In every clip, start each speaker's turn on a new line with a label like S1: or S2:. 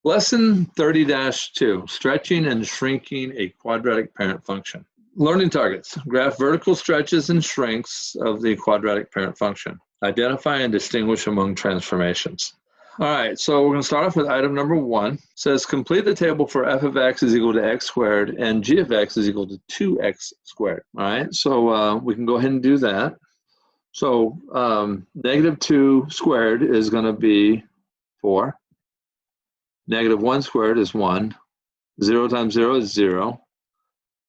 S1: Lesson 30-2, stretching and shrinking a quadratic parent function. Learning targets, graph vertical stretches and shrinks of the quadratic parent function. Identify and distinguish among transformations. All right, so we're going to start off with item number 1. It says complete the table for f of x is equal to x squared and g of x is equal to 2x squared. All right, so we can go ahead and do that. So negative 2 squared is going to be 4. Negative 1 squared is 1. 0 times 0 is 0.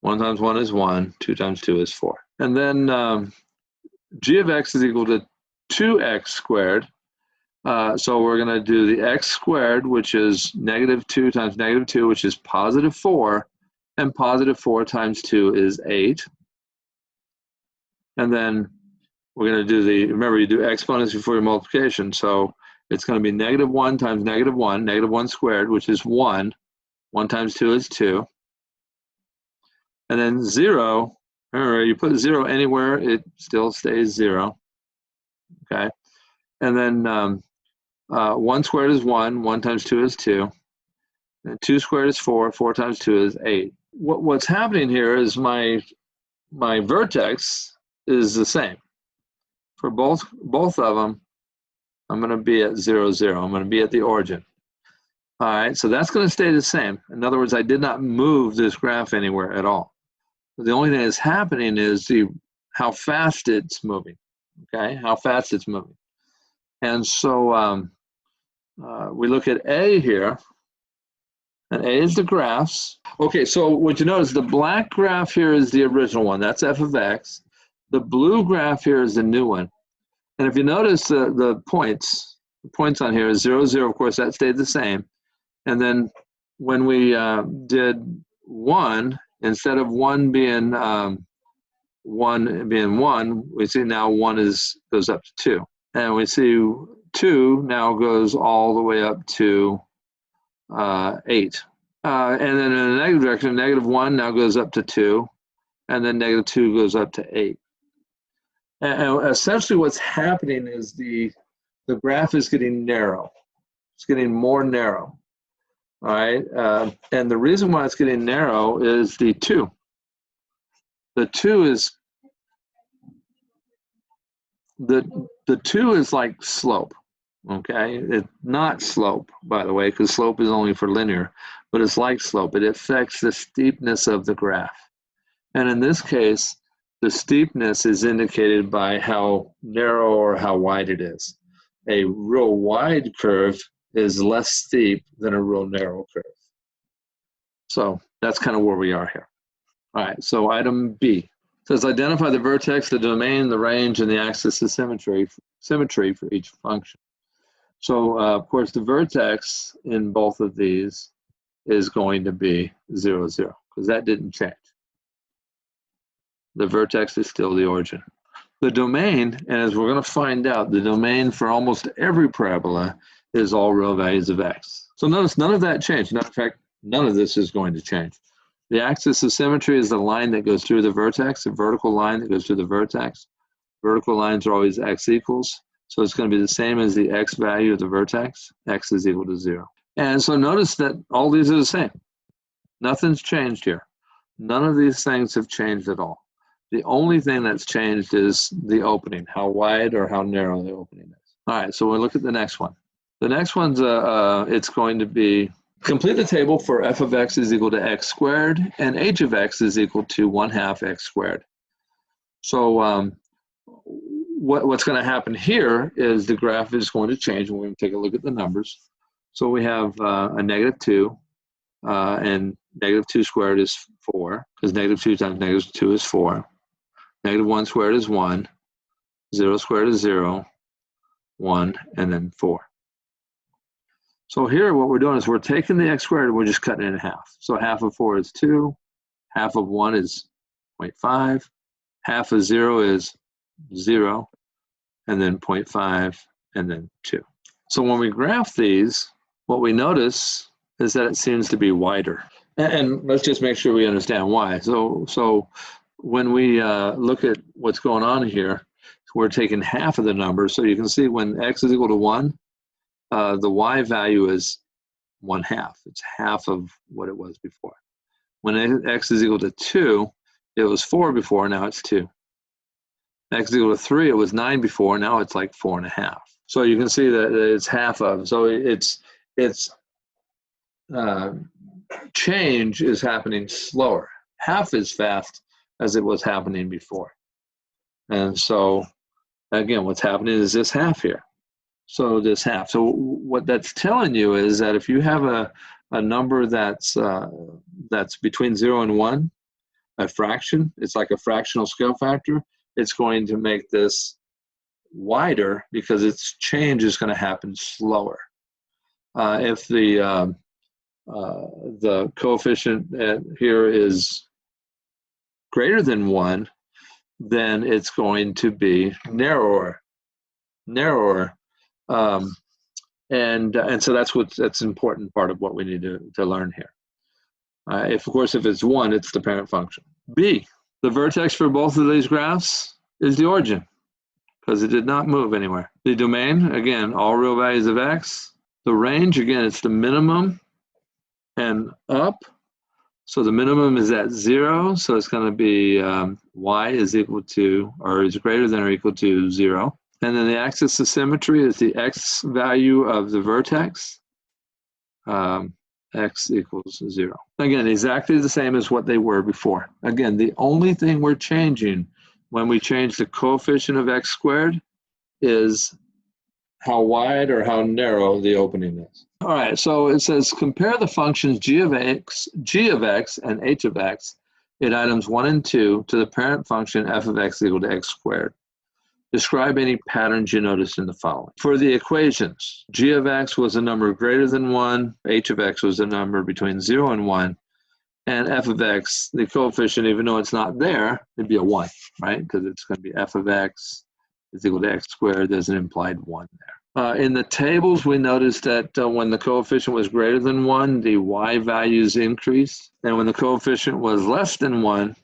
S1: 1 times 1 is 1. 2 times 2 is 4. And then g of x is equal to 2x squared. So we're going to do the x squared, which is negative 2 times negative 2, which is positive 4. And positive 4 times 2 is 8. And then we're going to do remember you do exponents before your multiplication. So it's going to be negative 1 times negative 1, negative 1 squared, which is 1. 1 times 2 is 2. And then 0, remember, you put 0 anywhere, it still stays 0. Okay? And then 1 squared is 1. 1 times 2 is 2. And 2 squared is 4. 4 times 2 is 8. What's happening here is my vertex is the same. For both of them, I'm going to be at 0, 0. I'm going to be at the origin. All right, so that's going to stay the same. In other words, I did not move this graph anywhere at all. The only thing that's happening is how fast it's moving. Okay, how fast it's moving. And so we look at A here, and A is the graphs. Okay, so what you notice, the black graph here is the original one. That's f of x. The blue graph here is the new one. And if you notice the points on here is 0, 0, of course, that stayed the same. And then when we did 1, instead of 1 being 1, we see now 1 goes up to 2. And we see 2 now goes all the way up to 8. And then in the negative direction, negative 1 now goes up to 2. And then negative 2 goes up to 8. And essentially what's happening is the graph is getting narrow. It's getting more narrow. All right, and the reason why it's getting narrow is the 2. The 2 is like slope. Okay, it's not slope, by the way, because slope is only for linear, but it's like slope. It affects the steepness of the graph. And in this case, the steepness is indicated by how narrow or how wide it is. A real wide curve is less steep than a real narrow curve. So that's kind of where we are here. All right, so item B says identify the vertex, the domain, the range, and the axis of symmetry for each function. So of course the vertex in both of these is going to be 0, 0, because that didn't change. The vertex is still the origin. The domain, and as we're going to find out, the domain for almost every parabola is all real values of x. So notice none of that changed. In fact, none of this is going to change. The axis of symmetry is the line that goes through the vertex, the vertical line that goes through the vertex. Vertical lines are always x equals. So it's going to be the same as the x value of the vertex. X is equal to 0. And so notice that all these are the same. Nothing's changed here. None of these things have changed at all. The only thing that's changed is the opening, how wide or how narrow the opening is. All right, so we'll look at the next one. The next one's, it's going to be, complete the table for f of x is equal to x squared and h of x is equal to 1/2 x squared. So what's going to happen here is the graph is going to change, and we're going to take a look at the numbers. So we have a negative 2, and negative 2 squared is 4, because negative 2 times negative 2 is 4. Negative 1 squared is 1. 0 squared is 0. 1, and then 4. So here what we're doing is we're taking the x squared and we're just cutting it in half. So half of 4 is 2. Half of 1 is 0.5. Half of 0 is 0. And then 0.5, and then 2. So when we graph these, what we notice is that it seems to be wider. And let's just make sure we understand why. So when we look at what's going on here, we're taking half of the number. So you can see when x is equal to 1, the y value is 1/2. It's half of what it was before. When x is equal to 2, it was 4 before, now it's 2. X is equal to 3, it was 9 before, now it's like 4.5. So you can see that it's half of. So it's change is happening slower, half as fast as it was happening before. And so, again, what's happening is this half here. So this half. So what that's telling you is that if you have a number that's between 0 and 1, a fraction, it's like a fractional scale factor, it's going to make this wider because its change is going to happen slower. If the coefficient here is greater than 1, then it's going to be narrower. And so that's an important part of what we need to learn here. Of course, if it's 1, it's the parent function. B, the vertex for both of these graphs is the origin, because it did not move anywhere. The domain, again, all real values of x. The range, again, it's the minimum and up. So the minimum is at 0, so it's going to be y is equal to, or is greater than or equal to 0. And then the axis of symmetry is the x value of the vertex, x equals 0. Again, exactly the same as what they were before. Again, the only thing we're changing when we change the coefficient of x squared is how wide or how narrow the opening is. All right, so it says compare the functions g of x, and h of x in items 1 and 2 to the parent function f of x equal to x squared. Describe any patterns you noticed in the following. For the equations, g of x was a number greater than 1, h of x was a number between 0 and 1, and f of x, the coefficient, even though it's not there, it'd be a 1, right? Because it's going to be f of x is equal to x squared. There's an implied 1 there. In the tables, we noticed that when the coefficient was greater than 1, the y values increased. And when the coefficient was less than 1,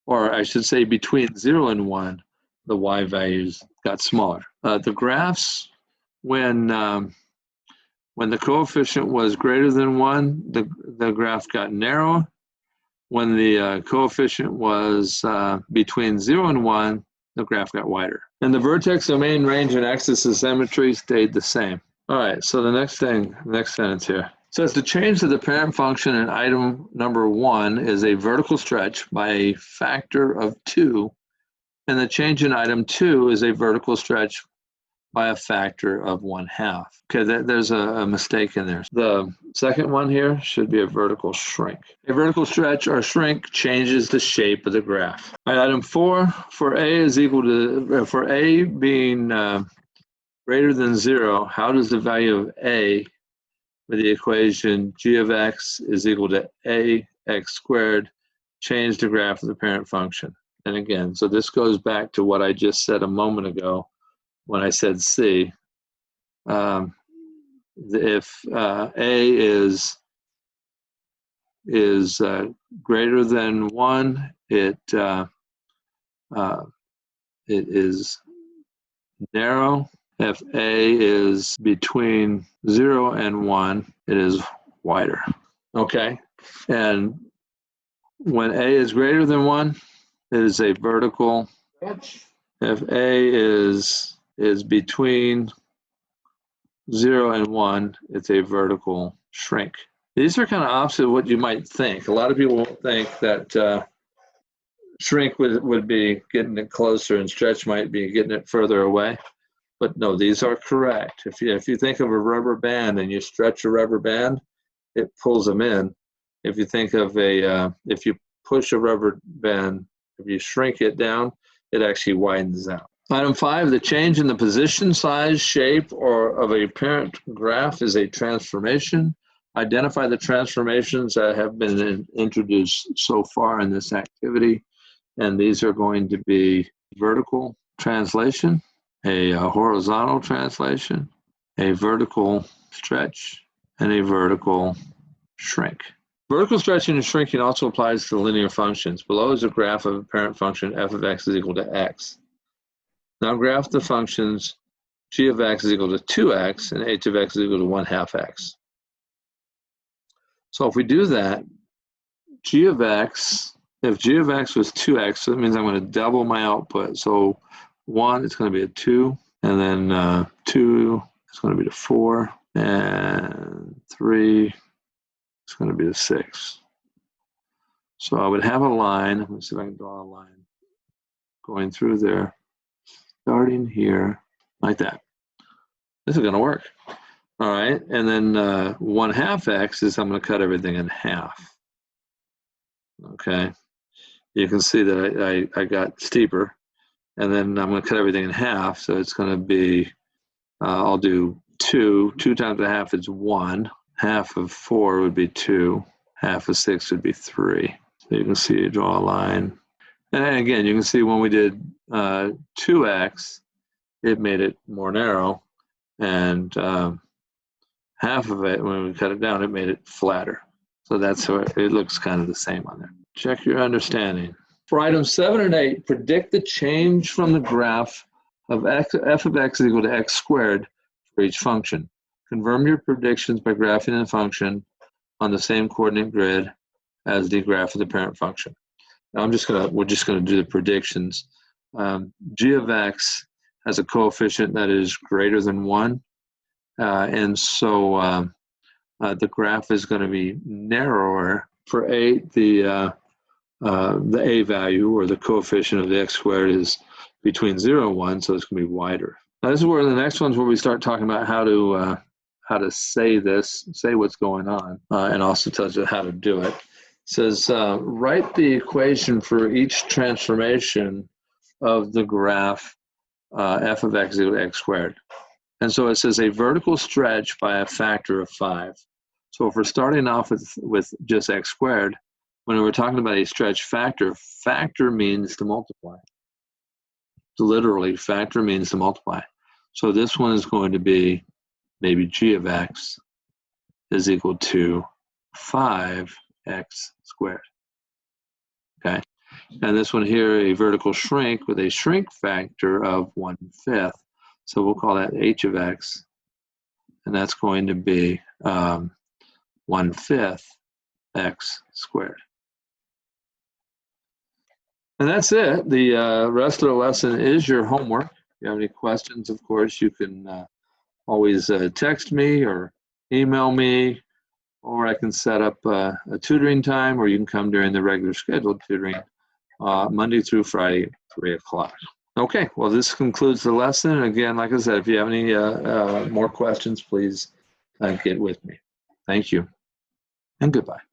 S1: or I should say between 0 and 1, the y values got smaller. The graphs, when the coefficient was greater than 1, the graph got narrow. When the coefficient was between 0 and 1, the graph got wider. And the vertex, domain, range, and axis of symmetry stayed the same. All right, so the next sentence here. Says the change to the parent function in item number 1 is a vertical stretch by a factor of 2, and the change in item 2 is a vertical stretch by a factor of 1/2. Okay, there's a mistake in there. The second one here should be a vertical shrink. A vertical stretch or shrink changes the shape of the graph. All right, item 4, for a is equal to, for a being greater than 0, how does the value of a with the equation g of x is equal to ax squared change the graph of the parent function? And again, so this goes back to what I just said a moment ago when I said C. If A is greater than 1, it is narrow. If A is between 0 and 1, it is wider. Okay, and when A is greater than 1, it is a vertical stretch. If A is between 0 and 1, it's a vertical shrink. These are kind of opposite of what you might think. A lot of people think that shrink would be getting it closer and stretch might be getting it further away. But no, these are correct. If you think of a rubber band and you stretch a rubber band, it pulls them in. If you think of if you push a rubber band, if you shrink it down, it actually widens out. Item 5, the change in the position, size, shape, or of a parent graph is a transformation. Identify the transformations that have been introduced so far in this activity. And these are going to be vertical translation, a horizontal translation, a vertical stretch, and a vertical shrink. Vertical stretching and shrinking also applies to linear functions. Below is a graph of a parent function f of x is equal to x. Now graph the functions g of x is equal to 2x and h of x is equal to 1/2 x. So if we do that, g of x, if g of x was 2x, so that means I'm going to double my output. So 1, it's going to be a 2, and then 2, it's going to be a 4, and 3, it's going to be a 6. So I would have a line. Let me see if I can draw a line going through there, starting here, like that. This is going to work. All right, and then 1/2 x is I'm going to cut everything in half. Okay, you can see that I got steeper, and then I'm going to cut everything in half. So it's going to be, I'll do 2. 2 times a half is 1. Half of 4 would be 2. Half of 6 would be 3. So you can see, you draw a line. And again, you can see when we did 2x, it made it more narrow. And half of it, when we cut it down, it made it flatter. So that's how it looks kind of the same on there. Check your understanding. For items 7 and 8, predict the change from the graph of f of x is equal to x squared for each function. Confirm your predictions by graphing the function on the same coordinate grid as the graph of the parent function. Now we're just gonna do the predictions. G of x has a coefficient that is greater than 1, and so the graph is going to be narrower. For 8, the a value, or the coefficient of the x squared, is between 0 and 1, so it's going to be wider. Now this is where the next one's where we start talking about how to say this, say what's going on, and also tells you how to do it. It says write the equation for each transformation of the graph f of x equal to x squared. And so it says a vertical stretch by a factor of 5. So if we're starting off with just x squared, when we're talking about a stretch factor, factor means to multiply. Literally, factor means to multiply. So this one is going to be maybe g of x is equal to 5x squared. Okay, and this one here, a vertical shrink with a shrink factor of 1/5. So we'll call that h of x, and that's going to be 1/5 x squared. And that's it. The rest of the lesson is your homework. If you have any questions, of course, you can always text me or email me, or I can set up a tutoring time, or you can come during the regular scheduled tutoring Monday through Friday, 3 o'clock. Okay, well, this concludes the lesson. And again, like I said, if you have any more questions, please get with me. Thank you, and goodbye.